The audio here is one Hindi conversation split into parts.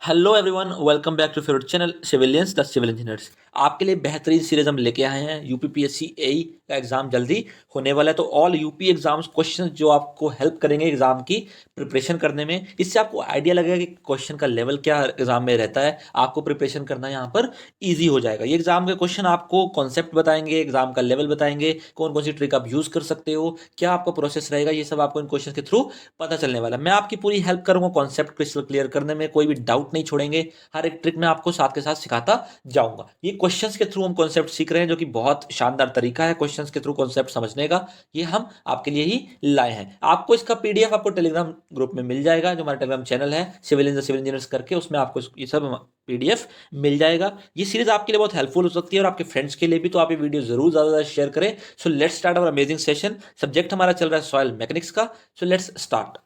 Hello everyone, welcome back to favourite channel civilians the civil engineers. आपके लिए बेहतरीन सीरीज हम लेके आए हैं। यूपीपीएससी एई का एग्जाम जल्दी होने वाला है, तो ऑल यूपी एग्जाम्स क्वेश्चन जो आपको हेल्प करेंगे एग्जाम की प्रिपरेशन करने में। इससे आपको आइडिया लगेगा कि क्वेश्चन का लेवल क्या एग्जाम में रहता है। आपको प्रिपरेशन करना यहाँ पर ईजी हो जाएगा। ये एग्जाम के क्वेश्चन आपको कॉन्सेप्ट बताएंगे, एग्जाम का लेवल बताएंगे, कौन कौन सी ट्रिक आप यूज कर सकते हो, क्या आपका प्रोसेस रहेगा, ये सब आपको इन क्वेश्चन के थ्रू पता चलने वाला है। मैं आपकी पूरी हेल्प करूंगा कॉन्सेप्ट क्रिस्टल क्लियर करने में, कोई भी डाउट नहीं छोड़ेंगे। हर एक ट्रिक मैं आपको साथ के साथ सिखाता जाऊंगा। ये क्वेश्चंस के थ्रू हम कॉन्सेप्ट सीख रहे हैं, जो कि बहुत शानदार तरीका है क्वेश्चंस के थ्रू कॉन्सेप्ट समझने का। ये हम आपके लिए ही लाए हैं। आपको इसका पीडीएफ आपको टेलीग्राम ग्रुप में मिल जाएगा, जो हमारा टेलीग्राम चैनल है सिविल इंजीनियर्स करके, उसमें आपको ये सब पीडीएफ मिल जाएगा। ये सीरीज आपके लिए बहुत हेल्पफुल हो सकती है और आपके फ्रेंड्स के लिए भी, तो आप ये वीडियो जरूर ज्यादा ज्यादा शेयर करें। So let's start our amazing session. Subject हमारा चल रहा है सॉइल मैकेनिक्स का। So let's start.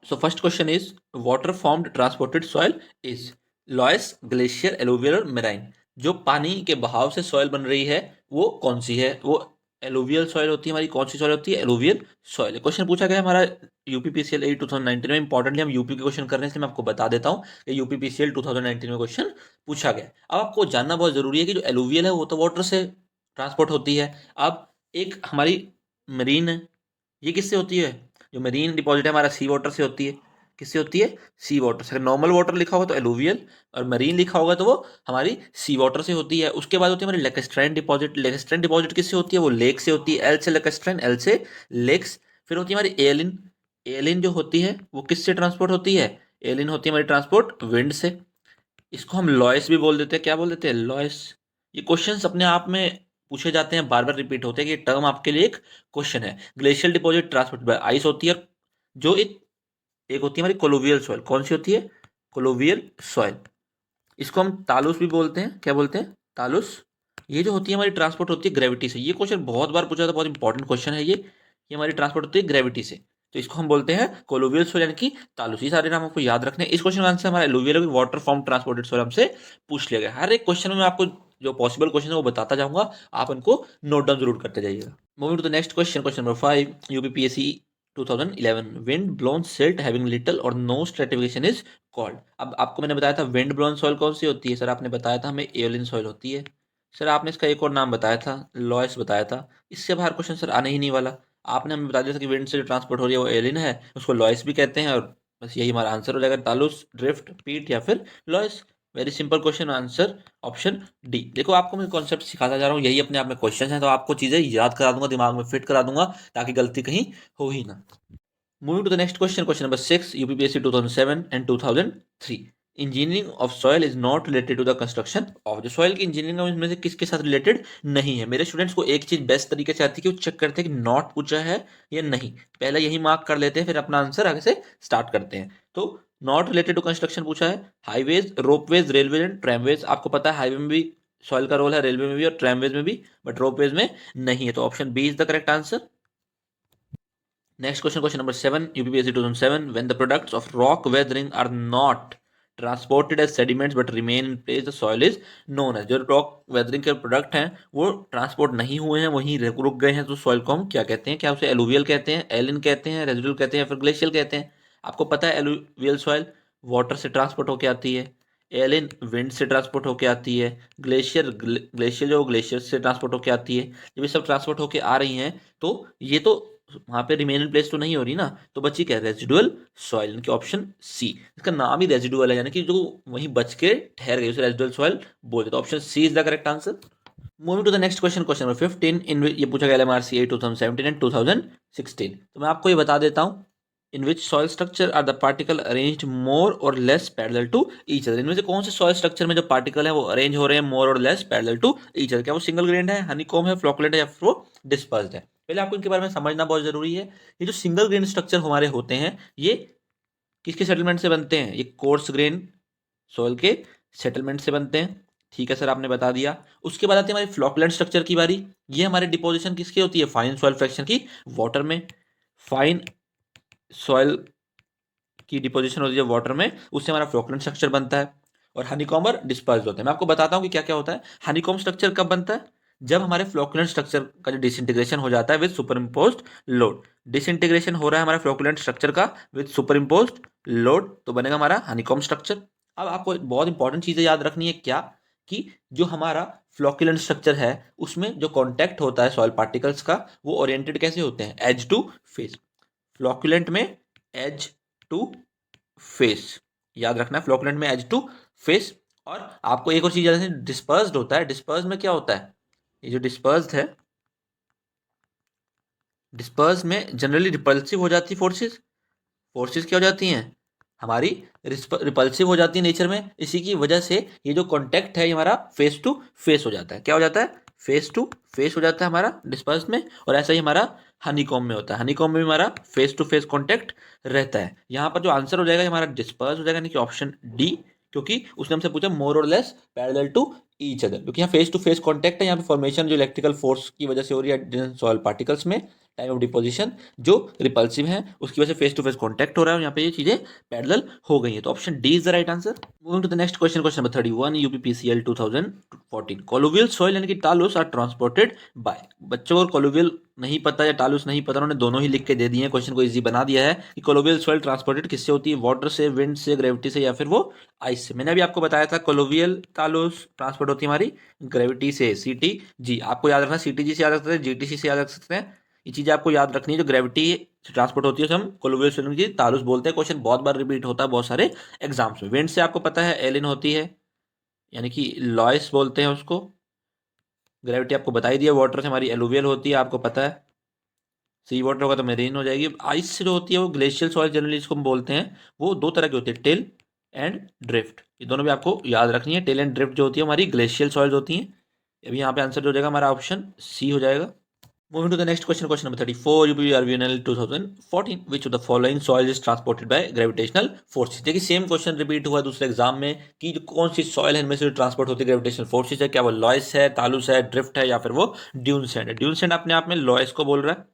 So first question is, water formed transported soil is loess, glacier, alluvial और मेराइन। जो पानी के बहाव से सॉइल बन रही है वो कौन सी है? वो एलुवियल सॉइल होती है हमारी। कौन सी सॉइल होती है? Alluvial soil. क्वेश्चन पूछा गया हमारा यूपीपीसीएल ए 2019 में। इंपॉर्टेंटली हम यूपी के क्वेश्चन कर रहे हैं, इसलिए मैं आपको बता देता हूँ कि यूपीपीसीएल 2019 में क्वेश्चन पूछा गया। अब आपको जानना बहुत जरूरी है कि जो एलुवियल है वो तो वाटर से ट्रांसपोर्ट होती है। अब एक हमारी मरीन है, ये किससे होती है? जो मरीन डिपॉजिट है हमारा सी वाटर से होती है। किससे होती है? सी वाटर से। अगर नॉर्मल वाटर लिखा होगा तो एलुवियल, और मरीन लिखा होगा तो वो हमारी सी वाटर से होती है। उसके बाद होती है हमारी लेकेस्ट्राइन डिपॉजिट। लेकेस्ट्राइन डिपॉजिट किससे होती है? वो लेक से होती है। एल से लेकेस्ट्राइन, एल से लेक्स। फिर होती है हमारी एलिन। एलिन जो होती है वो किससे ट्रांसपोर्ट होती है? एलिन होती है हमारी ट्रांसपोर्ट विंड से। इसको हम लॉयस भी बोल देते हैं। क्या बोल देते हैं? लॉयस। ये क्वेश्चंस अपने आप में पूछे जाते हैं, बार बार रिपीट होते हैं कि ये टर्म आपके लिए एक क्वेश्चन है। Glacial deposit transport bye ice होती है। जो एक एक होती है हमारी कोलोवियल सॉइल। कौन सी होती है? कोलोवियल सॉइल। इसको हम तालुस भी बोलते हैं। क्या बोलते हैं? तालुस। ये जो होती है हमारी ट्रांसपोर्ट होती है ग्रेविटी से। ये क्वेश्चन बहुत बार पूछा था, बहुत इंपॉर्टेंट क्वेश्चन है ये हमारी ट्रांसपोर्ट होती है ग्रेविटी से। तो इसको हम बोलते हैं कोलोवियल सोल यानी कि तालुस। ये सारे नाम आपको याद रखने हैं। इस क्वेश्चन का आंसर हमारा alluvial water form transported soil हमसे पूछ लिया गया। हर एक क्वेश्चन में मैं आपको जो पॉसिबल क्वेश्चन है वो बताता जाऊंगा, आप इनको नोट डाउन जरूर करते जाइएगा। Moving to the next question, question number 5, UPPSC 2011, wind blown silt having little or no stratification is called. अब आपको मैंने बताया था विंड ब्लोन सॉइल कौन सी होती है सर? आपने बताया था हमें एओलिन सॉइल होती है। सर आपने इसका एक और नाम बताया था, लॉयस बताया था। इससे बाहर क्वेश्चन सर आने ही नहीं वाला। आपने हमें बता दिया था कि विंड से जो ट्रांसपोर्ट हो रही है वो एलिन है, उसको लॉयस भी कहते हैं, और बस यही हमारा आंसर हो जाएगा। तालुस, ड्रिफ्ट, पीट या फिर loess. Very simple question, answer option D. देखो आपको मैं कॉन्सेप्ट सिखाता जा रहा हूँ, यही अपने आप में क्वेश्चन है, तो आपको चीजें याद करा दूंगा, दिमाग में फिट करा दूंगा, ताकि गलती कहीं हो ही ना। Moving to the next question, question number 6, UPPSC 2007 and 2003. Engineering of soil is not related to the construction of. जो सॉइल की इंजीनियरिंग है उसमें से किसके साथ रिलेटेड नहीं है? मेरे स्टूडेंट्स को एक चीज बेस्ट तरीके से आती है कि वो चेक करते हैं कि नॉट पूछा है या नहीं। पहले यही मार्क कर लेते हैं, फिर अपना आंसर आगे से स्टार्ट करते हैं। तो नॉट रिलेटेड टू कंस्ट्रक्शन पूछा है। Highways, ropeways, railways and tramways. आपको पता है हाईवे में भी सॉइल का रोल है, रेलवे में भी और ट्रैमवेज में भी, बट रोपवेज में नहीं है। तो option B is the correct answer. Next question, question number 7, UPPSC 2007. When the products of rock weathering are not transported as sediments but remain in place, the soil is known as। जो रॉक वेदरिंग के प्रोडक्ट हैं वो ट्रांसपोर्ट नहीं हुए हैं, वहीं रुक गए हैं, तो सॉइल को हम क्या कहते हैं? क्या उसे एलुवियल कहते हैं, एलिन कहते हैं, रेजिडुअल कहते हैं, या फिर ग्लेशियल कहते हैं? आपको पता है एलुवियल सॉइल वाटर से ट्रांसपोर्ट होकर आती है, एलिन विंड से ट्रांसपोर्ट होकर आती है, ग्लेशियर जो ग्लेशियर से ट्रांसपोर्ट होकर आती है। जब ये सब ट्रांसपोर्ट होकर आ रही हैं तो ये तो वहां पे रिमेन इन प्लेस तो नहीं हो रही ना, तो बची क्या? रेजिडुअल सॉइल, यानी कि ऑप्शन सी। इसका नाम ही रेजिडुअल है, यानी कि जो वहीं बच के ठहर गई उसे रेजिडुअल सॉइल बोलते। तो option C is the correct answer. Moving to the next question, question number 15, इन ये पूछा गया एमआरसीए 2017 एंड 2016। तो मैं आपको ये बता देता हूँ, in which soil structure are the particle arranged more or less parallel to each other. इनमें से कौन से सॉइल स्ट्रक्चर में जो पार्टिकल है वो अरेंज हो रहे हैं more or less parallel to each other? क्या वो सिंगल ग्रेन्ड है, हनीकॉम्ब है, फ्लोकुलेंट है, या फिर वो डिस्पर्स्ड है? पहले आपको इनके बारे में समझना बहुत जरूरी है। ये जो सिंगल ग्रेन स्ट्रक्चर हमारे होते हैं ये किसके सेटलमेंट से बनते हैं? ये कोर्स ग्रेन सॉइल के सेटलमेंट से बनते हैं। ठीक है सर, आपने बता दिया। उसके बाद आती है हमारी फ्लोकुलेंट स्ट्रक्चर की बारी। ये हमारी डिपोजिशन किसकी होती है? फाइन सॉइल फ्रैक्शन की, वाटर में। फाइन सॉइल की डिपोजिशन होती है वाटर में, उससे हमारा फ्लोकुलेंट स्ट्रक्चर बनता है। और हनीकॉम्बर डिस्पर्स्ड होते हैं। मैं आपको बताता हूँ कि क्या क्या होता है। हनीकॉम्ब स्ट्रक्चर कब बनता है? जब हमारे फ्लोकुलेंट स्ट्रक्चर का जो डिसइंटीग्रेशन हो जाता है विद सुपरइम्पोज्ड लोड। डिसइंटीग्रेशन हो रहा है हमारा फ्लोकुलेंट स्ट्रक्चर का विद सुपरइम्पोज्ड लोड, तो बनेगा हमारा हनीकॉम्ब स्ट्रक्चर। अब आपको एक बहुत इंपॉर्टेंट चीज़ें याद रखनी है, क्या कि जो हमारा फ्लोक्युलेंट स्ट्रक्चर है उसमें जो कॉन्टैक्ट होता है सॉइल पार्टिकल्स का वो ओरिएंटेड कैसे होते हैं, एज टू फेस। फ्लोक्युलेंट में एज टू फेस, याद रखना है फ्लोक्युलेंट में एज टू फेस। और आपको एक और चीज याद रखनी, डिस्पर्स्ड होता है। डिस्पर्स में क्या होता है, ये जो डिस्पर्स्ड है, डिस्पर्स में जनरली रिपल्सिव हो जाती है फोर्सेस। फोर्सेस क्या हो जाती हैं हमारी, रिपल्सिव हो जाती है नेचर में। इसी की वजह से ये जो कॉन्टैक्ट है ये हमारा फेस टू फेस हो जाता है। क्या हो जाता है, फेस टू फेस हो जाता है हमारा डिस्पर्स में। और ऐसा ही हमारा हनीकॉम्ब में होता है। हनीकॉम्ब में भी हमारा फेस टू फेस कॉन्टैक्ट रहता है। यहाँ पर जो आंसर हो जाएगा ये हमारा डिस्पर्स हो जाएगा, यानी कि ऑप्शन डी, क्योंकि उसने हमसे पूछा more or less parallel to each other, क्योंकि यहाँ फेस टू फेस कॉन्टैक्ट है। यहाँ पे फॉर्मेशन जो इलेक्ट्रिकल फोर्स की वजह से हो रही है सॉइल पार्टिकल्स में टाइम ऑफ डिपोजिशन, जो रिपल्सिव है उसकी वजह से फेस टू फेस कॉन्टैक्ट हो रहा है, और यहाँ पे ये चीजें पैरेलल हो गई है। तो option D is the right answer. Moving to the next question, question number 31 UPPCL 2014। Colluvial soil यानी कि टालूस आर ट्रांसपोर्टेड बाय। बच्चों को कोलोवियल नहीं पता या टालूस नहीं पता, उन्होंने दोनों ही लिख के दे दिए हैं, क्वेश्चन को इजी बना दिया है कि कोलोवियल सॉइल ट्रांसपोर्टेड किससे होती है, वाटर से, विंड से, ग्रेविटी से, या फिर वो आइस से। मैंने अभी आपको बताया था कोलोवियल टालूस ट्रांसपोर्ट होती है हमारी ग्रेविटी से, सीटी जी। आपको याद रखना, सीटीजी से याद रख सकते हैं, जीटीसी से याद रख सकते हैं। ये चीजें आपको याद रखनी है। जो ग्रेविटी से ट्रांसपोर्ट होती है उसे हम कोलोवियल स्विमिंग की तालुस बोलते हैं। क्वेश्चन बहुत बार रिपीट होता है बहुत सारे एग्जाम्स में। विंड से आपको पता है एलिन होती है, यानी कि लॉयस बोलते हैं उसको। ग्रेविटी आपको बता ही दिया। वाटर से हमारी एलुवियल होती है, आपको पता है। सी वाटर होगा तो मेरीन हो जाएगी। आइस से जो होती है वो ग्लेशियल सॉइल जनरली इसको हम बोलते हैं। वो दो तरह की होती है, टिल एंड ड्रिफ्ट। ये दोनों भी आपको याद रखनी है। टिल एंड ड्रिफ्ट जो होती है हमारी ग्लेशियल सॉइल्स होती हैं। अभी यहाँ पे आंसर जो हो जाएगा हमारा ऑप्शन सी हो जाएगा। Moving to the next question, question number 34, UPV RVNL 2014. Which of the following soil is transported by gravitational forces? देखिए सेम क्वेश्चन रिपीट हुआ दूसरे एग्जाम में कि जो कौन सी सॉइल है इनमें से ट्रांसपोर्ट होती है ग्रेविटेशनल फोर्सेज है। क्या वो लॉयस है, तालुस है, ड्रिफ्ट है, या फिर वो ड्यून सैंड है। ड्यून सैंड अपने आप में लॉयस को बोल रहा है।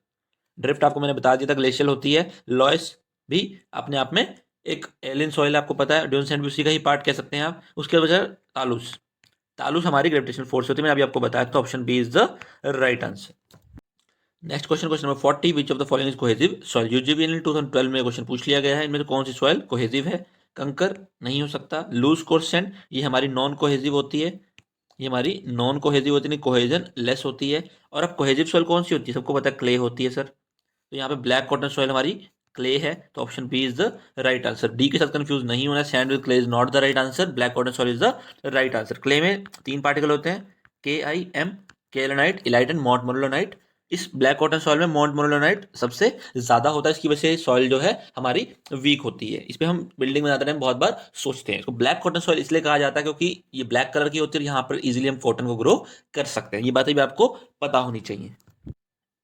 ड्रिफ्ट आपको मैंने बता दिया था ग्लेशियल होती है। लॉयस भी अपने आप में एक एलियन सॉइल आपको पता है। ड्यून सैंड भी उसी का ही पार्ट कह सकते हैं आप। उसके वजह तालुस, तालुस हमारी ग्रेविटेशनल फोर्स होती है। मैंने अभी आपको बताया तो option B is the right answer. Next question, question number 40, which of the following is cohesive soil. UGBNL 2012 में क्वेश्चन पूछ लिया गया है, इनमें से कौन सी सॉइल कोहेसिव है। कंकर नहीं हो सकता। लूज कोर्स सैंड ये हमारी नॉन कोहेसिव होती है। ये हमारी नॉन कोहेसिव होती है, कोहेजन लेस होती है। और अब कोहेसिव सॉइल कौन सी होती है, सबको पता है क्ले होती है सर। तो यहाँ पे ब्लैक कॉटन सॉइल हमारी क्ले है, तो option B is the right answer. D के साथ कंफ्यूज नहीं होना, sand with clay is not the right answer, black cotton soil is the right answer. Clay में तीन पार्टिकल होते हैं, K I M, kaolinite, illite and montmorillonite. इस ब्लैक कॉटन सॉइल में मॉन्ट मोनोलोनाइट सबसे ज्यादा होता है, इसकी वजह से सॉइल जो है हमारी वीक होती है। इस पे हम बिल्डिंग बनाते टाइम बहुत बार सोचते हैं। इसको ब्लैक कॉटन सॉइल इसलिए कहा जाता है क्योंकि ये ब्लैक कलर की होती है, यहाँ पर इजीली हम कॉटन को ग्रो कर सकते हैं। ये बातें भी आपको पता होनी चाहिए।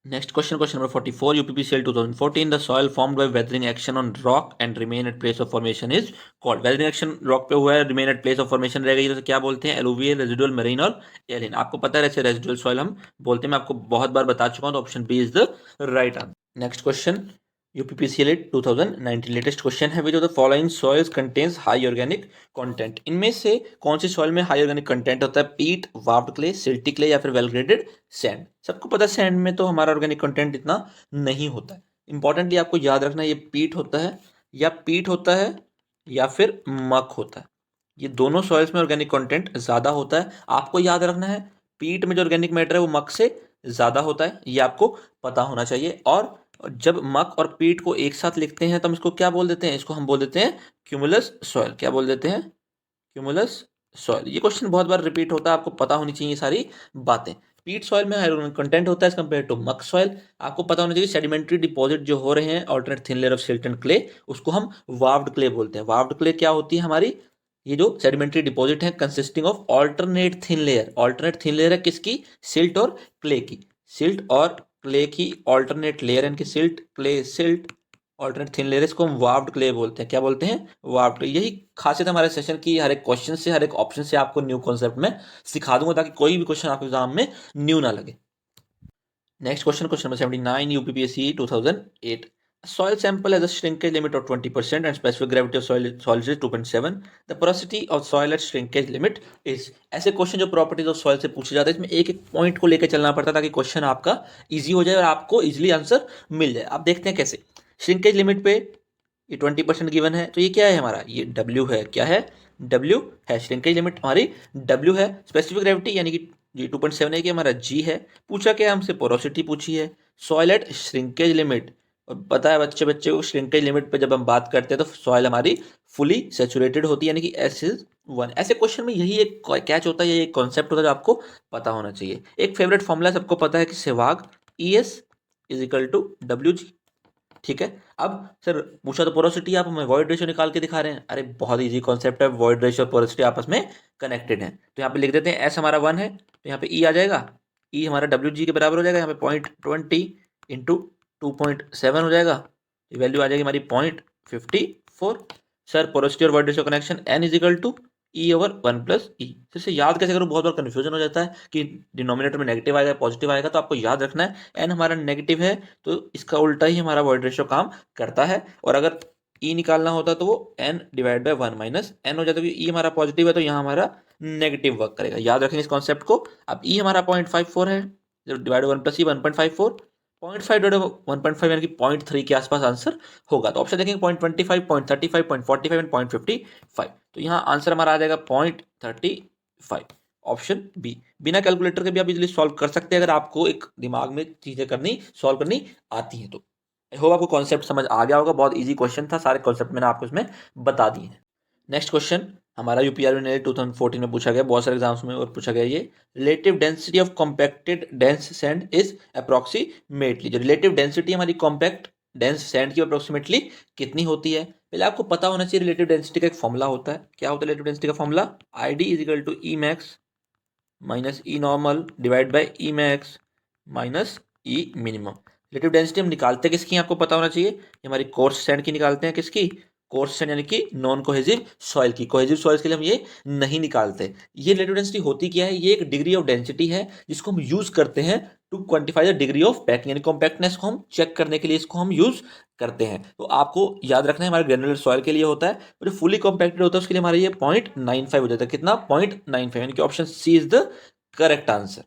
Next question, question number 44, UPPCL 2014. The soil formed by weathering action on rock and remain at place of formation is called. Weathering action rock पे हुआ है, remain at place of formation रह गई, तो क्या बोलते हैं, एलुवियल, रेजिडुअल, मरीन और एलिन। आपको पता है ऐसे रेजिडुअल सॉइल हम बोलते हैं, मैं आपको बहुत बार बता चुका हूँ, तो option B is the right answer. Next question, UPPCL 2019 latest question है, which of the following soils contains high organic content. इनमें से कौन सी सॉइल में हाई ऑर्गेनिक कंटेंट होता है। पीट, वाफ्ड क्ले, सिल्टी क्ले, या फिर वेल ग्रेडेड सैंड। सबको पता है सैंड में तो हमारा ऑर्गेनिक कंटेंट इतना नहीं होता है। इंपॉर्टेंटली आपको याद रखना, ये पीट होता है, या पीट होता है, या फिर मक होता है। ये दोनों सॉइल्स में ऑर्गेनिक कंटेंट ज्यादा होता है। आपको याद रखना है पीट में जो ऑर्गेनिक मैटर है वो मक से ज्यादा होता है, ये आपको पता होना चाहिए। और जब मक और पीट को एक साथ लिखते हैं तो हम इसको क्या बोल देते हैं, इसको हम बोल देते हैं क्यूमुलस सॉइल। क्या बोल देते हैं, क्यूमुलस सॉइल। ये क्वेश्चन बहुत बार रिपीट होता है, आपको पता होनी चाहिए सारी बातें। पीट सॉइल में हाइड्रोजन कंटेंट होता है एज कम्पेयर टू मक सॉइल। आपको पता होना चाहिए सेडिमेंट्री डिपॉजिट जो हो रहे हैं alternate thin layer of silt and clay, उसको हम वाफ्ड क्ले बोलते हैं। वाफ्ड क्ले क्या होती है हमारी, ये जो सेडिमेंट्री डिपॉजिट है consisting of alternate thin layer. Alternate thin layer है किसकी, सिल्ट और क्ले की। सिल्ट और क्ले की ऑल्टरनेट लेयर, इनकी silt clay silt alternate thin layer, इसको हम वाफ्ड क्ले बोलते हैं। क्या बोलते हैं, वाफ्ड क्ले। यही खासियत हमारे सेशन की, हर एक क्वेश्चन से, हर एक ऑप्शन से आपको न्यू कॉन्सेप्ट में सिखा दूंगा, ताकि कोई भी क्वेश्चन आपके एग्जाम में न्यू ना लगे। Next question, question number 79, UPPSC 2008. Soil sample has a shrinkage limit of 20% and specific gravity of soil is 2.7. The porosity of soil at shrinkage limit is. ऐसे क्वेश्चन जो प्रॉपर्टीज ऑफ सॉइल से पूछे जाते हैं, इसमें एक एक पॉइंट को लेकर चलना पड़ता है ताकि क्वेश्चन आपका इजी हो जाए और आपको इजीली आंसर मिल जाए। आप देखते हैं कैसे। श्रिंकेज लिमिट पे ये 20% गिवन है, तो ये क्या है हमारा, ये W है, क्या है, W है, श्रिंकेज लिमिट हमारी W है। स्पेसिफिक ग्रेविटी यानी कि ये 2.7 है कि हमारा G है। पूछा क्या हमसे, पोरोसिटी पूछी है। सॉइल एट श्रिंकेज लिमिट, और पता है बच्चे बच्चे को श्रिंकेज लिमिट पे जब हम बात करते हैं तो सॉइल हमारी फुली सेचुरेटेड होती है, यानी कि S is 1। ऐसे क्वेश्चन में यही एक कैच होता है, यही एक कॉन्सेप्ट होता है जो आपको पता होना चाहिए। एक फेवरेट फॉर्मूला सबको पता है कि सहवाग ES is equal to WG, ठीक है। अब सर पूछा तो पोरोसिटी, आप हमें वॉइड रेशियो निकाल के दिखा रहे हैं। अरे बहुत इजी कॉन्सेप्ट है, वॉइड रेशियो और पोरोसिटी आपस में कनेक्टेड है। तो यहाँ पे लिख देते हैं एस हमारा 1 है, तो यहाँ पे ई आ जाएगा, ई हमारा WG के बराबर हो जाएगा। यहाँ पे 0.20 इंटू 2.7 हो जाएगा, वैल्यू आ जाएगी हमारी 0.54। सर पोरोसिटी और void ratio connection n is equal to E/1 + E। फिर से याद कैसे करूँ, बहुत बार कन्फ्यूजन हो जाता है कि डिनोमिनेटर में नेगेटिव आएगा पॉजिटिव आएगा, तो आपको याद रखना है एन हमारा नेगेटिव है तो इसका उल्टा ही हमारा वॉइड रेशियो काम करता है। और अगर E निकालना होता तो वो n/1 माइनस एन हो जाता है, क्योंकि E हमारा पॉजिटिव है तो यहाँ हमारा नेगेटिव वर्क करेगा। याद रखेंगे इस कॉन्सेप्ट को। अब E हमारा 0.54 है, डिवाइड 1 + E 1.54, 0.5 डिवाइड 1.5 यानी कि 0.3 के आसपास आंसर होगा। तो ऑप्शन देखेंगे 0.25, 0.35, 0.45 एंड 0.55। तो यहाँ आंसर हमारा आ जाएगा 0.35, ऑप्शन बी। बिना कैलकुलेटर के भी आप इजीली सॉल्व कर सकते हैं अगर आपको एक दिमाग में चीजें सॉल्व करनी आती हैं तो। आई होप आपको कॉन्सेप्ट समझ आ गया होगा। बहुत इजी क्वेश्चन था, सारे कॉन्सेप्ट मैंने आपको इसमें बता दिए हैं। नेक्स्ट क्वेश्चन हमारा यूपीआरबी ने 2014 में पूछा गया, बहुत सारे एग्जाम्स में और पूछा गया ये। Relative density of compacted dense sand is approximately. जो रिलेटिव डेंसिटी हमारी कॉम्पैक्ट डेंस सैंड की अप्रोक्सीमेटली कितनी होती है। पहले आपको पता होना चाहिए रिलेटिव डेंसिटी का एक फॉर्मूला होता है। क्या होता है रिलेटिव डेंसिटी का formula, ID is equal to E max minus E normal divide by E max minus E minimum. Relative density हम निकालते किसकी, आपको पता होना चाहिए। ये हमारी कोर्स सैंड की निकालते हैं, किसकी, कोर्स सैंड यानी कि नॉन कोहेसिव सॉइल की। कोहेसिव सॉइल्स के लिए हम ये नहीं निकालते। ये रिलेटिव डेंसिटी होती क्या है, ये एक डिग्री ऑफ डेंसिटी है जिसको हम यूज करते हैं to quantify the degree of packing, यानी कॉम्पैक्टनेस को हम चेक करने के लिए इसको हम यूज करते हैं। तो आपको याद रखना है हमारे ग्रेनुलर सॉइल के लिए होता है, और जो फुली कॉम्पैक्टेड होता है उसके लिए हमारा ये 0.95 हो जाता है। कितना, 0.95, यानी कि option C is the correct answer.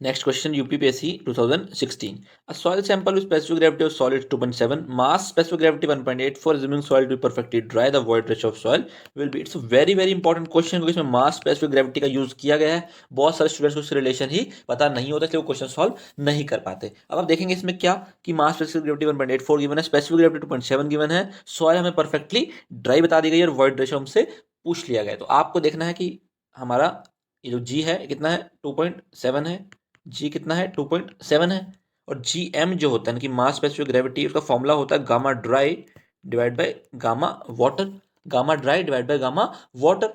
Next question, UPPSC 2016. A soil sample with specific gravity of solid 2.7, mass specific gravity 1.8, for assuming soil to be perfectly dry, the void ratio of soil will be. It's a very very important question क्योंकि इसमें mass specific gravity का यूज किया गया है। बहुत सारे स्टूडेंट्स को इससे रिलेशन ही पता नहीं होता, इसलिए वो क्वेश्चन सॉल्व नहीं कर पाते। अब आप देखेंगे इसमें क्या कि मास स्पेसिफिक ग्रेविटी 1.84 गिवन है, स्पेसिफिक ग्रेविटी 2.7 गिवन है, सॉइल हमें परफेक्टली ड्राई बता दी गई है और वॉइड रेशियो हमसे पूछ लिया गया है। तो आपको देखना है कि हमारा ये जो G है कितना है, 2.7 है, G कितना है, 2.7 है। और GM जो होता है ना कि मास स्पेसिफिक ग्रेविटी, उसका फॉर्मूला होता है gamma dry divide by gamma water, gamma dry divide by gamma water.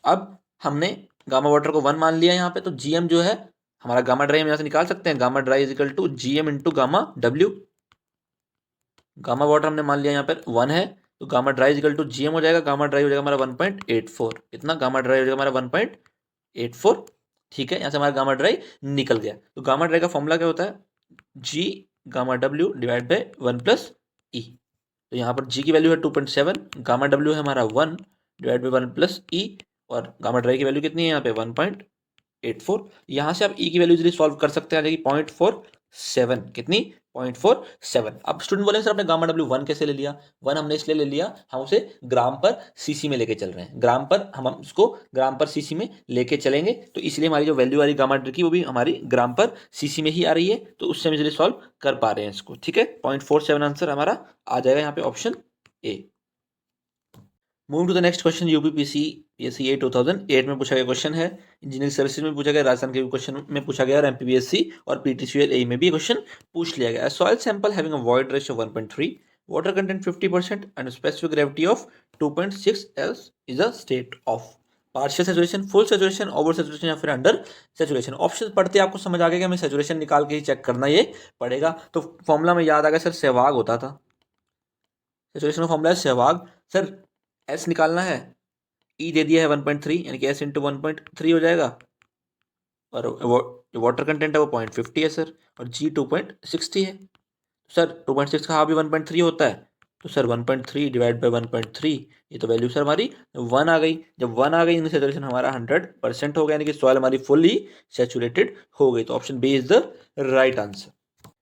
अब हमने गामा वाटर को 1 मान लिया यहाँ पे, तो GM जो है हमारा गामा ड्राई हम यहाँ से निकाल सकते हैं, gamma dry is equal to GM into gamma W। Gamma water हमने मान लिया यहाँ पर 1 है, तो gamma dry is equal to GM हो जाएगा, गामा ड्राई हो जाएगा हमारा 1.84। इतना गामा ड्राई हो जाएगा हमारा 1.84, ठीक है। यहाँ से हमारा गामा ड्राई निकल गया। तो गामा ड्राई का फॉर्मूला क्या होता है, G gamma W divide by 1 + E। तो यहाँ पर G की वैल्यू है 2.7, गामा W है हमारा 1 डिवाइड बाई 1 + E, और गामा ड्राई की वैल्यू कितनी है यहाँ पे 1.84। यहाँ से आप E की वैल्यू इजीली सॉल्व कर सकते हैं, आ जाएगी 0.47। कितनी, 0.47। अब स्टूडेंट बोलेंगे सर आपने गामा W 1 कैसे ले लिया। 1 हमने इसलिए ले लिया, हम उसे ग्राम पर सीसी में लेके चल रहे हैं, ग्राम पर हम उसको ग्राम पर सीसी में लेके चलेंगे, तो इसलिए हमारी जो वैल्यू आ रही गामा की वो भी हमारी ग्राम पर सीसी में ही आ रही है, तो उससे हम इजीली सॉल्व कर पा रहे हैं इसको, ठीक है। 0.47 आंसर हमारा आ जाएगा यहाँ पे option A. Move to the next question, UPPSC 2008 में पूछा गया क्वेश्चन है, इंजीनियरिंग सर्विसेज में पूछा गया, राजस्थान के क्वेश्चन में पूछा गया, और एमपीपीएससी और पीटीसीएल ए में भी क्वेश्चन पूछ लिया गया। Soil sample having a void ratio 1.3, water content 50% and specific gravity of 2.6 else is a state of partial saturation, full saturation, over saturation या फिर अंडर सैचुरेशन। ऑप्शन पढ़ते आपको समझ आ गया कि हमें सैचुरेशन निकाल के ही चेक करना ये पड़ेगा। तो फॉर्मूला में याद आ गया सर, सहवाग होता था, सैचुरेशन का फॉर्मूला है सहवाग। सर एस निकालना है, ई दे दिया है 1.3, यानी कि एस इंटू 1.3 हो जाएगा, और जो वाटर कंटेंट है वो 0.50 है सर, और जी 2.60 है। सर 2.6 का हाफ भी 1.3 होता है, तो सर 1.3 डिवाइड बाई 1.3, ये तो वैल्यू सर हमारी 1 आ गई। जब 1 आ गई यानी सैचुरेशन हमारा 100% हो गया, यानी कि सॉइल हमारी फुल्ली सैचुरेटेड हो गई। तो option B is the right answer.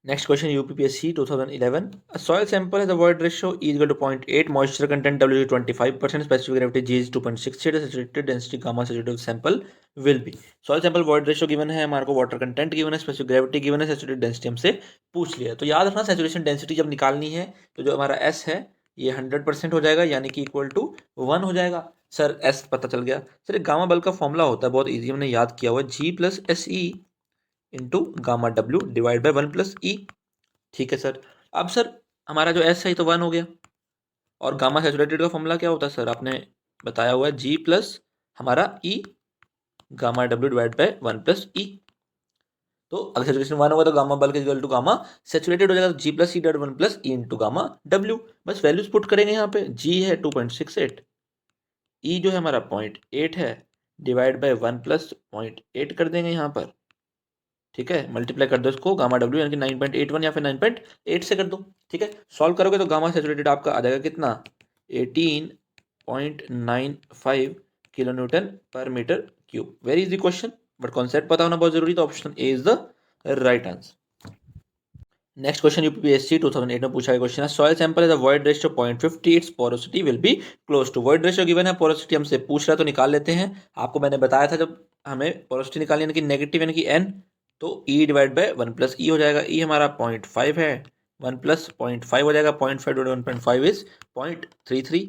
Next question, UPPSC 2011. A soil sample has a void ratio E is equal to 0.8, moisture content W is 25%, specific gravity G is 2.68, saturated density gamma saturated sample will be. Soil sample void ratio given है, हमारे को water content given है, specific gravity given है, saturated density हमसे पूछ लिया. तो याद रखना saturation density जब निकालनी है तो जो हमारा S है ये 100% हो जाएगा, यानी कि इक्वल टू 1 हो जाएगा. सर S पता चल गया. सर एक गामा बल्ब का फॉर्मूला होता है, बहुत ईजी, हमने याद किया हुआ, G plus S e into gamma डब्ल्यू डिवाइड बाई 1 प्लस ई. ठीक है सर. अब सर हमारा जो एस है तो 1 हो गया, और गामा सैचुरेटेड का फॉर्मूला क्या होता है सर, आपने बताया हुआ है जी प्लस हमारा ई गामा डब्ल्यू डिवाइड बाई 1 प्लस ई. तो अगर सैचुरेशन 1 होगा तो gamma bulk equal to gamma saturated हो जाएगा, G plus e divide 1 plus e into gamma डब्ल्यू. बस वैल्यूज पुट करेंगे यहाँ पे. जी है 2.68, ई जो है हमारा 0.8 है, डिवाइड बाई 1 प्लस 0.8 कर देंगे यहाँ पर. ठीक है, मल्टीप्लाई कर दो इसको गामा डब्ल्यू यानी कि 9.81 या फिर 9.8 से कर दो. ठीक है, सॉल्व करोगे तो गामा सैचुरेटेड आपका आ जाएगा कितना, 18.95 किलो न्यूटन पर metre cube. Very easy question, but concept पता होना बहुत जरूरी. तो option A is the right answer. Next question UPPSC 2008 में पूछा गया क्वेश्चन है, soil sample is a void ratio 0.50, its porosity will be close to. Void ratio given है, पोरोसिटी हमसे पूछ रहा है तो निकाल लेते हैं. आपको मैंने बताया था जब हमें पोरोसिटी निकालनी यानी कि नेगेटिव यानी कि एन, तो E डिवाइड बाई 1 प्लस ई हो जाएगा. E हमारा 0.5 है, 1 प्लस 0.5 हो जाएगा, 0.5 डिवाइड 1.5 इज 0.33.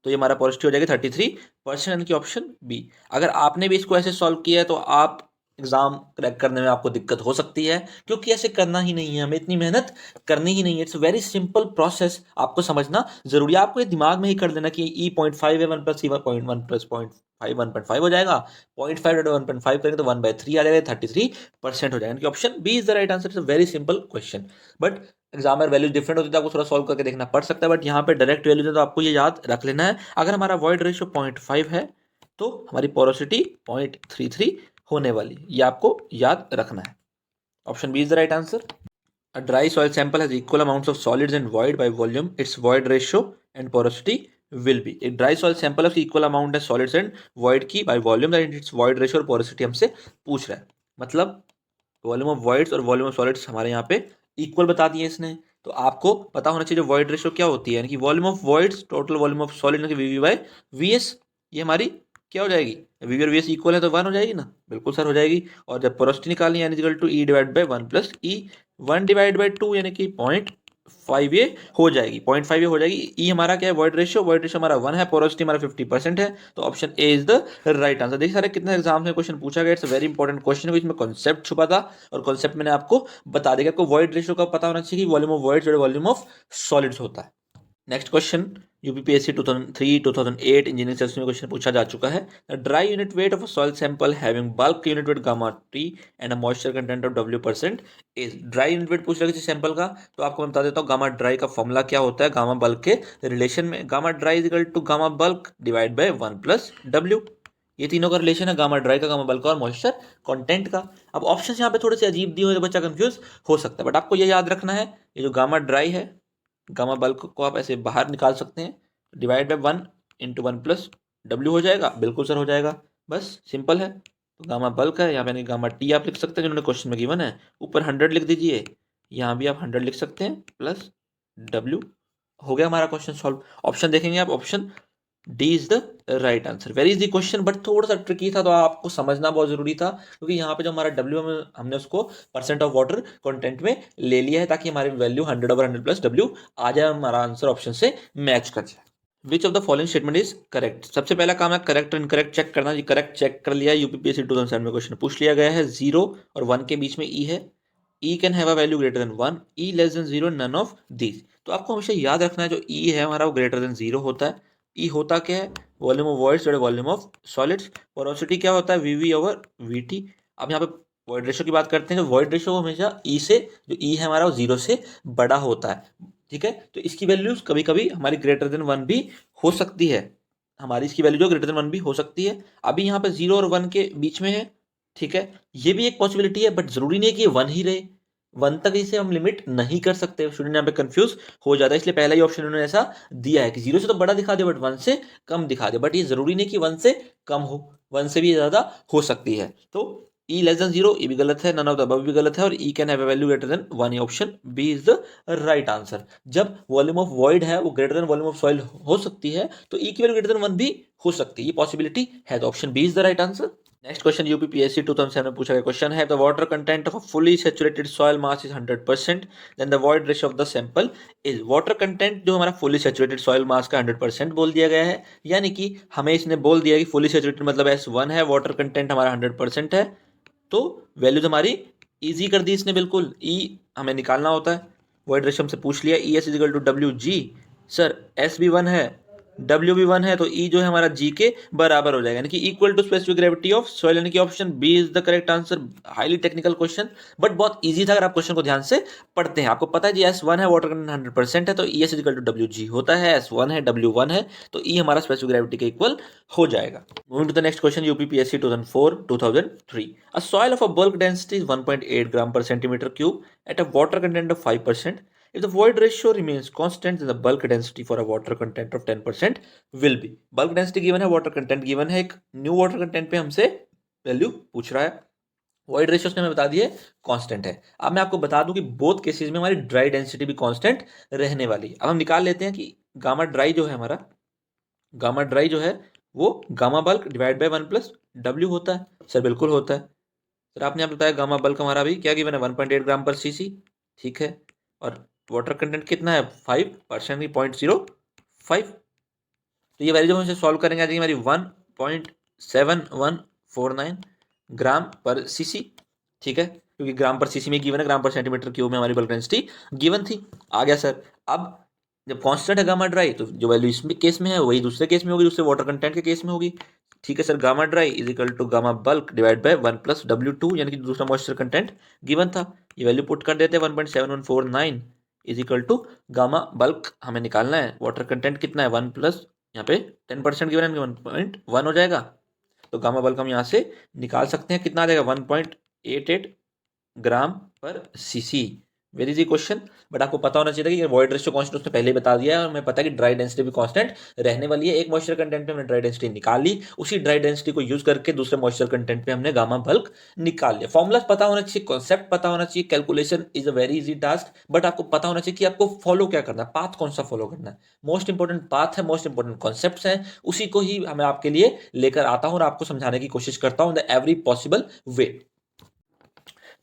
तो ये हमारा पोरोसिटी हो जाएगी 33% यानी कि ऑप्शन बी. अगर आपने भी इसको ऐसे सॉल्व किया है तो आप एग्जाम क्रैक करने में आपको दिक्कत हो सकती है, क्योंकि ऐसे करना ही नहीं है, हमें इतनी मेहनत करनी ही नहीं है. इट्स वेरी सिंपल प्रोसेस, आपको समझना जरूरी है. आपको ये दिमाग में ही कर देना कि ई 0.5 है, 1 प्लस ई 1 प्लस 0.5 1.5 हो जाएगा, 0.5 1.5 करेंगे तो 1/3 आ जाएगा, 33% हो जाएगा, कि option B is the right answer. It's a very simple question, but exam में वैल्यूज डिफरेंट होती है, आपको थोड़ा सॉल्व करके देखना पड़ सकता है. बट यहाँ पे डायरेक्ट वैल्यूज है तो आपको ये याद रख लेना है. अगर हमारा वॉइड रेशियो 0.5 है तो हमारी पोरोसिटी 0.33 होने वाली, ये आपको याद रखना है. Option B is the right answer. A dry soil sample has equal amounts of solids and void by volume. Its void ratio and porosity will be. एक ड्राई सॉइल सैंपल है, इक्वल अमाउंट है सॉलिड्स एंड वॉइड की by volume, that it's void ratio और पोरोसिटी हमसे पूछ रहा है. मतलब वॉल्यूम ऑफ वॉइड्स और वॉल्यूम ऑफ सॉलिड्स हमारे यहाँ पे इक्वल बता दिए इसने. तो आपको पता होना चाहिए वॉइड रेशियो क्या होती है, यानी कि volume of voids total volume of solid V V by V S. ये हमारी क्या हो जाएगी, वीवी और वीएस इक्वल है तो 1 हो जाएगी ना, बिल्कुल सर हो जाएगी. और जब पोरोसिटी निकालनी है equal to E divide by 1 plus E, 1 divide by 2 यानी कि 0.5 ये हो जाएगी, 0.5 ये हो जाएगी. ई हमारा क्या है, वॉइड रेशियो हमारा 1 है, पोरोसिटी हमारा 50% है, तो option A is the right answer. देखिए सारे कितने एग्जाम में क्वेश्चन पूछा गया, इट्स वेरी इंपॉर्टेंट क्वेश्चन है, इसमें कॉन्सेप्ट छुपा था, और कॉन्सेप्ट मैंने आपको बता देगा. आपको वॉइड रेशियो का पता होना चाहिए कि वॉल्यूम ऑफ वॉइड्स और वॉल्यूम ऑफ सॉलिड्स होता है. Next question UPPSC 2003 2008 engineering section में क्वेश्चन पूछा जा चुका है. The dry unit weight of a soil sample having bulk unit weight gamma T and a moisture content of W% is. Dry unit weight पूछ रहा है किसी सैंपल का, तो आपको मैं बता देता हूँ गामा ड्राई का फॉर्मूला क्या होता है गामा बल्क के रिलेशन में. Gamma dry is equal to gamma bulk divide by 1 plus W. ये तीनों का रिलेशन है, गामा ड्राई का, गामा बल्क का और मॉइस्चर कंटेंट का. अब ऑप्शन यहाँ पे थोड़े से अजीब दिए हुए तो बच्चा कंफ्यूज हो सकता है, बट आपको ये याद रखना है, ये जो गामा ड्राई है, गामा बल्क को आप ऐसे बाहर निकाल सकते हैं, divide by 1 into 1 plus W हो जाएगा, बिल्कुल सर हो जाएगा, बस सिंपल है. तो गामा बल्क है, यहाँ पे गामा टी आप लिख सकते हैं जिन्होंने क्वेश्चन में गिवन है, ऊपर 100 लिख दीजिए, यहाँ भी आप 100 लिख सकते हैं, प्लस डब्ल्यू. हो गया हमारा क्वेश्चन सॉल्व. ऑप्शन देखेंगे आप, option D is the right answer. Very easy question, but थोड़ा सा ट्रिकी था, तो आपको समझना बहुत जरूरी था, क्योंकि यहाँ पे जो हमारा डब्ल्यू हमने उसको परसेंट ऑफ वाटर कंटेंट में ले लिया है, ताकि हमारी वैल्यू 100 ओवर 100 प्लस डब्ल्यू आ जाए, हमारा आंसर ऑप्शन से मैच कर जाए. विच of the following statement is correct. सबसे पहला काम है करेक्ट और इनकरेक्ट चेक करना. जी करेक्ट चेक कर लिया, यूपीपीएससी 2007 में क्वेश्चन पूछ लिया गया है. 0 और 1 के बीच में ई है, e can have a value greater than 1, e less than 0, none of these. तो आपको हमेशा याद रखना है जो ई है हमारा वो ग्रेटर देन 0 होता है. ई होता क्या है, वॉल्यूम ऑफ वॉइड्स और वॉल्यूम ऑफ सॉलिड्स. पोरोसिटी क्या होता है, वीवी ओवर वीटी. अब यहाँ पे वॉइड रेशियो की बात करते हैं, जो वॉइड रेशियो हमेशा ई से, जो ई है हमारा वो 0 से बड़ा होता है. ठीक है, तो इसकी वैल्यूज कभी कभी हमारी ग्रेटर देन 1 भी हो सकती है, हमारी इसकी वैल्यू जो ग्रेटर देन 1 भी हो सकती है. अभी यहाँ पे 0 और 1 के बीच में है. ठीक है, ये भी एक पॉसिबिलिटी है, बट जरूरी नहीं है कि 1 ही रहे, 1 तक इसे हम लिमिट नहीं कर सकते. स्टूडेंट यहाँ पे कंफ्यूज हो जाता है, इसलिए पहला ही ऑप्शन उन्होंने ऐसा दिया है कि 0 से तो बड़ा दिखा दे बट 1 से कम दिखा दे. बट ये जरूरी नहीं कि 1 से कम हो, 1 से भी ज्यादा हो सकती है. तो ई लेस देन 0, ई भी गलत है, नन ऑफ द अबव भी गलत है, और e can have a value greater than 1, option B is the right answer. जब वॉल्यूम ऑफ वॉइड है वो greater than volume of soil हो सकती है, तो ई की वैल्यू ग्रेटर देन 1 भी हो सकती है, ये पॉसिबिलिटी है, तो option B is the right answer. Next question UPPSC 2007 में पूछा गया क्वेश्चन है, the water content of a fully saturated soil mass is 100%, then the void ratio of the sample is. Water content जो हमारा फुली सैचुरेटेड सॉइल मास का 100% बोल दिया गया है, यानी कि हमें इसने बोल दिया कि फुली सैचुरेटेड मतलब S1 है, वाटर कंटेंट हमारा 100% है, तो वैल्यूज हमारी इजी कर दी इसने बिल्कुल। ई हमें निकालना होता है, वॉइड रेशियो हमसे पूछ लिया, E S is equal to W G. Sir S भी 1 है, डब्ल्यू भी 1 है, तो ई जो है हमारा जी के बराबर हो जाएगा, यानी कि equal to specific gravity of soil, यानी कि option B is the correct answer. Highly technical question, but बहुत इजी था अगर आप क्वेश्चन को ध्यान से पढ़ते हैं। आपको पता है जी S1 है, वाटर कंटेंट 100% है, तो E S is equal to W G होता है, S1 है, W1 है, तो ई हमारा स्पेसिफिक ग्रेविटी के इक्वल हो जाएगा। Moving to the next question UPPSC 2004-2003, a soil of a bulk density is 1.8 gram पर centimetre cube at a water content of 5%. If the void ratio remains constant, then the bulk density for a water content of 10% will be. Bulk density given है, water content given है, एक new water content पे हमसे वैल्यू पूछ रहा है, वॉइड रेशियो उसने हमें बता दिए कांस्टेंट है। अब मैं आपको बता दूं कि बोथ केसेस में हमारी ड्राई डेंसिटी भी कांस्टेंट रहने वाली है। अब हम निकाल लेते हैं कि गामा ड्राई जो है हमारा, गामा ड्राई जो है वो gamma bulk divide by 1 plus W होता है। सर बिल्कुल होता है सर, आपने यहाँ बताया गामा बल्क हमारा भी क्या गिवन है 1.8 ग्राम पर सीसी, ठीक है, और वाटर कंटेंट कितना है 5% की 0.05, तो ये वैल्यू जब हम इसे सॉल्व करेंगे आ जाएगी हमारी 1.7149 ग्राम पर सीसी, ठीक है, क्योंकि ग्राम पर सीसी में गिवन है, ग्राम पर सेंटीमीटर क्यूब में हमारी बल्क डेंसिटी गिवन थी। आ गया सर। अब जब कांस्टेंट है गामा ड्राई, तो जो वैल्यू इसमें केस में है वही दूसरे केस में होगी, दूसरे वाटर कंटेंट के केस में होगी, ठीक है sir. Gamma dry is equal to gamma bulk divide by 1 plus W2, यानी कि दूसरा मॉइस्चर कंटेंट गिवन था, ये वैल्यू पुट कर देते हैं 1.7149 is equal to gamma bulk हमें निकालना है, वाटर कंटेंट कितना है 1 प्लस यहाँ पे 10% गिवन है 1.1 हो जाएगा, तो गामा बल्क हम यहाँ से निकाल सकते हैं, कितना आ जाएगा 1.88 ग्राम पर CC. Very easy question, but आपको पता होना चाहिए था कि वॉइड रेशियो कांस्टेंट उसने पहले ही बता दिया है, और हमें पता है कि ड्राई डेंसिटी भी कांस्टेंट रहने वाली है। एक मॉइस्चर कंटेंट पे हमने ड्राई डेंसिटी निकाल ली, उसी ड्राई डेंसिटी को यूज करके दूसरे मॉइस्चर कंटेंट पे हमने गामा बल्क निकाल लिया। फॉर्मुलाज पता होना चाहिए, कॉन्सेप्ट पता होना चाहिए, calculation is a very easy task, but आपको पता होना चाहिए कि आपको फॉलो क्या करना है, पाथ कौन सा फॉलो करना है। मोस्ट इंपॉर्टेंट पाथ है, मोस्ट इंपॉर्टेंट कॉन्सेप्ट है, उसी को ही मैं आपके लिए लेकर आता हूँ और आपको समझाने की कोशिश करता हूँ the every possible way.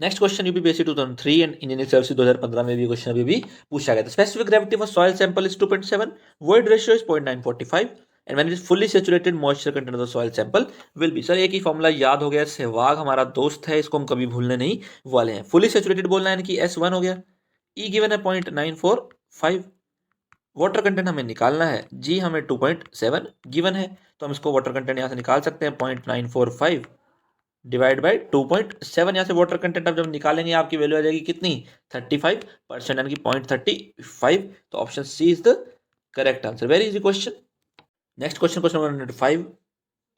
Next question UPPSC 2003 and engineering service 2015 में भी क्वेश्चन अभी भी पूछा गया था। Specific gravity for soil sample is 2.7, void ratio is 0.945 and when it is fully saturated moisture content of the soil sample will be. Sir एक ही फॉर्मूला याद हो गया, सहवाग हमारा दोस्त है, इसको हम कभी भूलने नहीं वाले हैं। फुली सैचुरेटेड बोलना है यानी कि S1 हो गया, ई गिवन है 0.945, वाटर कंटेंट हमें निकालना है, जी हमें 2.7 गिवन है, तो हम इसको वाटर कंटेंट यहाँ से निकाल सकते हैं 0.945 डिवाइड बाई 2.7, यहाँ से वाटर कंटेंट अब जब निकालेंगे आपकी वैल्यू आ जाएगी कितनी 35%, यानी कि 0.35, तो option C is the correct answer. Very easy question. Next question, question number 5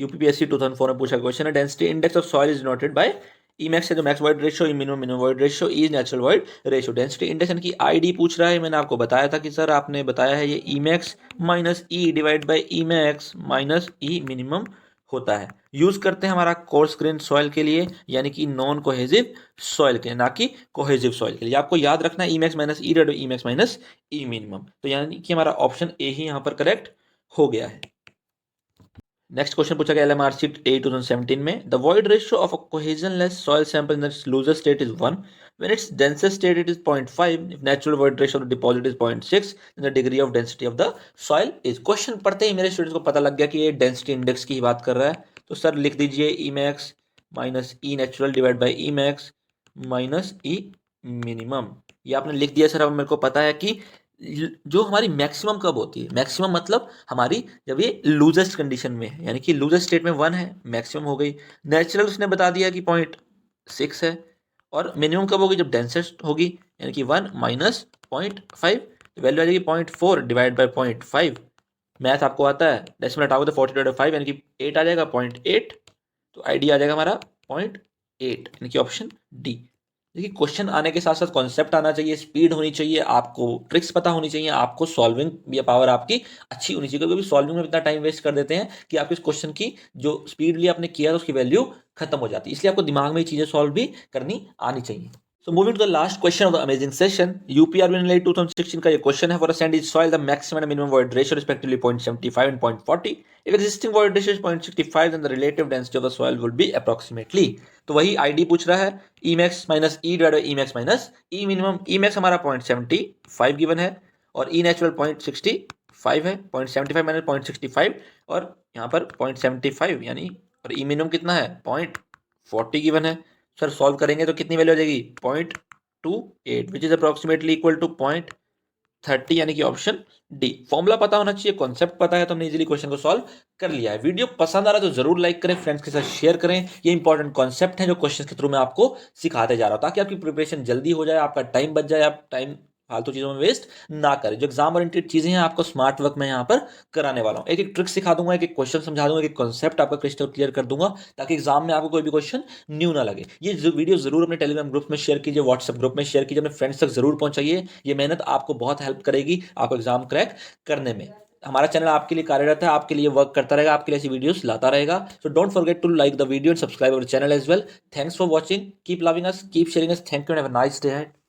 UPPSC 2004 में पूछा क्वेश्चन है, density index of soil is noted by e max है जो max void ratio, e minimum minimum void ratio, e natural void ratio. Density index यानी कि आईडी पूछ रहा है, मैंने आपको बताया था कि सर आपने बताया है ये e max minus e divide by e max minus e minimum होता है। यूज करते हैं हमारा कोर्स ग्रेन सॉइल के लिए, यानी कि नॉन कोहेजिव सॉइल के लिए, ना कि कोहेजिव सॉइल के लिए। आपको याद रखना है ई मैक्स माइनस ई डिवाइड ई मैक्स माइनस ई मिनिमम, तो यानी कि हमारा ऑप्शन ए ही यहाँ पर करेक्ट हो गया है। नेक्स्ट क्वेश्चन पूछा गया LMRC A 2017 में, the void ratio of a cohesionless soil sample in its looser state is 1, when its densest state it is 0.5, if natural void ratio of the deposit is 0.6, then the degree of density of the soil is. Question पढ़ते ही मेरे स्टूडेंट्स को पता लग गया कि ये डेंसिटी इंडेक्स की ही बात कर रहा है, तो सर लिख दीजिए e max minus e natural divide by e max minus e minimum. ये आपने लिख दिया सर। अब मेरे को पता है कि जो हमारी मैक्सिमम कब होती है, मैक्सिमम मतलब हमारी जब ये लूजेस्ट कंडीशन में है, यानी कि लूजेस्ट स्टेट में 1 है, मैक्सिमम हो गई। नेचुरल उसने बता दिया कि 0.6 है, और मिनिमम कब होगी जब डेंसेस्ट होगी, यानी कि 1 माइनस 0.5, तो वैल्यू आ जाएगी 0.4 डिवाइड बाई 0.5। मैथ आपको आता है, डेसिमल हटाओगे तो 40/5 यानी कि 8 आ जाएगा 0.8, तो आईडी आ जाएगा हमारा 0.8, यानी कि ऑप्शन डी। देखिए क्वेश्चन आने के साथ साथ कॉन्सेप्ट आना चाहिए, स्पीड होनी चाहिए, आपको ट्रिक्स पता होनी चाहिए, आपको सॉल्विंग या पावर आपकी अच्छी होनी चाहिए, क्योंकि सॉल्विंग में इतना टाइम वेस्ट कर देते हैं कि आप इस क्वेश्चन की जो स्पीडली आपने किया उसकी वैल्यू खत्म हो जाती है। इसलिए आपको दिमाग में ये चीज़ें सॉल्व भी करनी आनी चाहिए। So moving to the last question of the amazing session, UPRB 2016 का ये क्वेश्चन है, for a sandy soil the maximum and minimum void ratio respectively 0.75 and 0.40. If existing void ratio is 0.65 then the relative density of the soil would be approximately. तो वही ID पूछ रहा है, Emax minus E divided by Emax minus E minimum. Emax हमारा 0.75 गिवन है और E natural 0.65 है, 0.75 माइनस 0.65 और यहाँ पर 0.75 यानी, और E minimum कितना है 0.40 गिवन है। सर सॉल्व करेंगे तो कितनी वैल्यू आ जाएगी 0.28 which is approximately equal to 0.30 यानी कि ऑप्शन डी। फॉर्मूला पता होना चाहिए, कॉन्सेप्ट पता है तो हमने इजीली क्वेश्चन को सॉल्व कर लिया है। वीडियो पसंद आ रहा है तो जरूर लाइक करें, फ्रेंड्स के साथ शेयर करें। ये इंपॉर्टेंट कॉन्सेप्ट है जो क्वेश्चन के थ्रू मैं आपको सिखाते जा रहा हूं ताकि आपकी प्रिपरेशन जल्दी हो जाए, आपका टाइम बच जाए, आप टाइम फालतू चीज़ों में वेस्ट ना करें। जो एग्जाम ओरिएंटेड चीज़ें हैं आपको स्मार्ट वर्क में यहाँ पर कराने वाला हूँ। एक एक ट्रिक सिखा दूंगा, एक एक क्वेश्चन समझा दूंगा, एक एक कॉन्सेप्ट आपका क्रिस्टल क्लियर कर दूंगा ताकि एग्जाम में आपको कोई भी क्वेश्चन न्यू ना लगे। ये वीडियो जरूर अपने टेलीग्राम ग्रुप में शेयर कीजिए, व्हाट्सएप ग्रुप में शेयर कीजिए, अपने फ्रेंड्स तक जरूर पहुंचाइए। ये मेहनत आपको बहुत हेल्प करेगी आपको एग्जाम क्रैक करने में। हमारा चैनल आपके लिए कार्यरत है, आपके लिए वर्क करता रहेगा, आपके लिए ऐसी वीडियोस लाता रहेगा। So don't forget to like the video and subscribe our channel as well. Thanks for watching, keep loving us, keep sharing us. Thank you and have a nice day ahead.